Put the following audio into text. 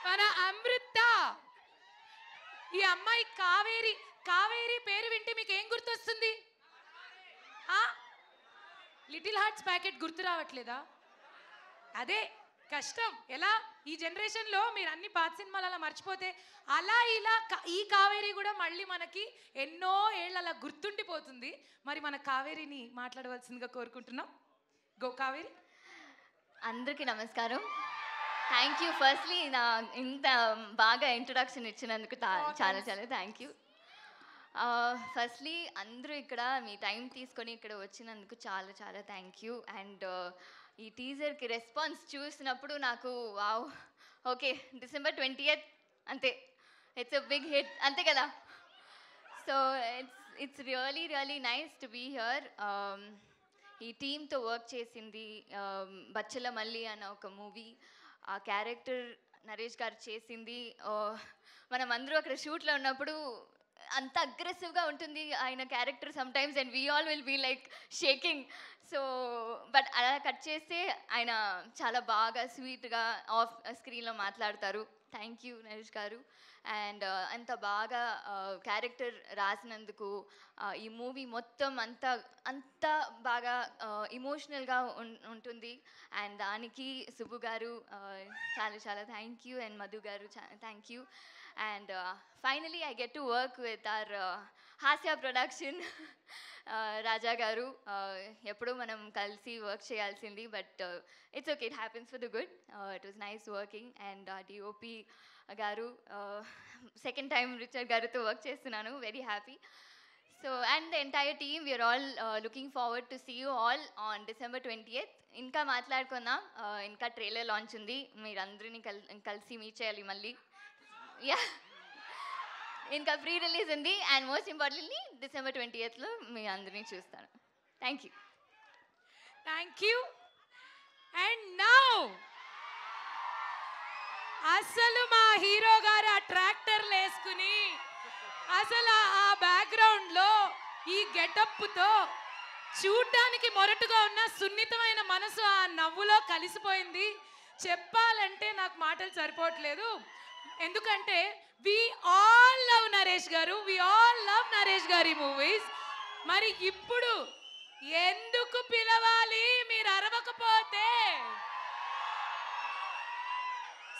మన అమృత. ఈ అమ్మాయి కావేరి. కావేరి పేరు వింటే మీకు ఏం గుర్తొస్తుంది? లిటిల్ హార్ట్స్ ప్యాకెట్ గుర్తు రావట్లేదా? అదే కష్టం. ఎలా ఈ జనరేషన్లో మీరు అన్ని పాత సినిమాలు అలా మర్చిపోతే అలా ఇలా ఈ కావేరి కూడా మళ్ళీ మనకి ఎన్నో ఏళ్ళు అలా గుర్తుండిపోతుంది. మరి మన కావేరిని మాట్లాడవలసిందిగా కోరుకుంటున్నాం. గో కావేరి. అందరికీ నమస్కారం. థ్యాంక్ యూ ఫస్ట్లీ నా ఇంత బాగా ఇంట్రొడక్షన్ ఇచ్చినందుకు చాలా చాలా థ్యాంక్ యూ. ఫస్ట్లీ అందరూ ఇక్కడ మీ టైం తీసుకొని ఇక్కడ వచ్చినందుకు చాలా చాలా థ్యాంక్ యూ. అండ్ ఈ టీజర్కి రెస్పాన్స్ చూసినప్పుడు నాకు వావ్, ఓకే December 20th అంతే, ఇట్స్ అ బిగ్ హిట్ అంతే కదా. So it's really really nice to be here. ఈ టీమ్తో వర్క్ చేసింది బచ్చల మల్లి అన్న ఒక మూవీ. ఆ క్యారెక్టర్ నరేష్ గారు చేసింది. మనం అందరూ అక్కడ షూట్లో ఉన్నప్పుడు అంత అగ్రెసివ్గా ఉంటుంది ఆయన character sometimes, and we all will be like shaking. So but అలా కట్ చేస్తే ఆయన చాలా బాగా స్వీట్గా ఆఫ్ స్క్రీన్లో మాట్లాడతారు. థ్యాంక్ యూ నరేష్ గారు. అండ్ అంత బాగా క్యారెక్టర్ రాసినందుకు ఈ మూవీ మొత్తం అంత బాగా ఇమోషనల్గా ఉంటుంది. అండ్ దానికి సుబ్బు గారు చాలా చాలా thank you. And Madhu garu thank you. And finally I get to work with our Haasya production Raja garu. ఎప్పుడూ మనం కలిసి వర్క్ చేయాల్సింది, but it's okay, it happens for the good. It was nice working. And DOP garu, second time Richard గారితో work చేస్తున్నాను, very happy. So and the entire team, we are all looking forward to see you all on December 20th. ఇంకా మాట్లాడుకుందాం, ఇంకా trailer launch ఉంది, మీరు అందరినీ కలిసి meet చేయాలి మళ్ళీ. యా, ఇంకా ప్రీ రిలీజ్ ఉంది. And most importantly December 20th మీ అందరినీ చూస్తాను. Thank you. Thank you. And now అసలు మా హీరో గారు ఆ ట్రాక్టర్లు వేసుకుని అసలు ఆ బ్యాక్గ్రౌండ్లో ఈ గెటప్తో చూడ్డానికి మొరటుగా ఉన్న సున్నితమైన మనసు ఆ నవ్వులో కలిసిపోయింది. చెప్పాలంటే నాకు మాటలు సరిపోవట్లేదు. ఎందుకంటే వి ఆల్ లవ్ నరేష్ గారు, వి ఆల్ లవ్ నరేష్ గారి మూవీస్. మరి ఇప్పుడు ఎందుకు పిలవాలి మీరు అరవకపోతే?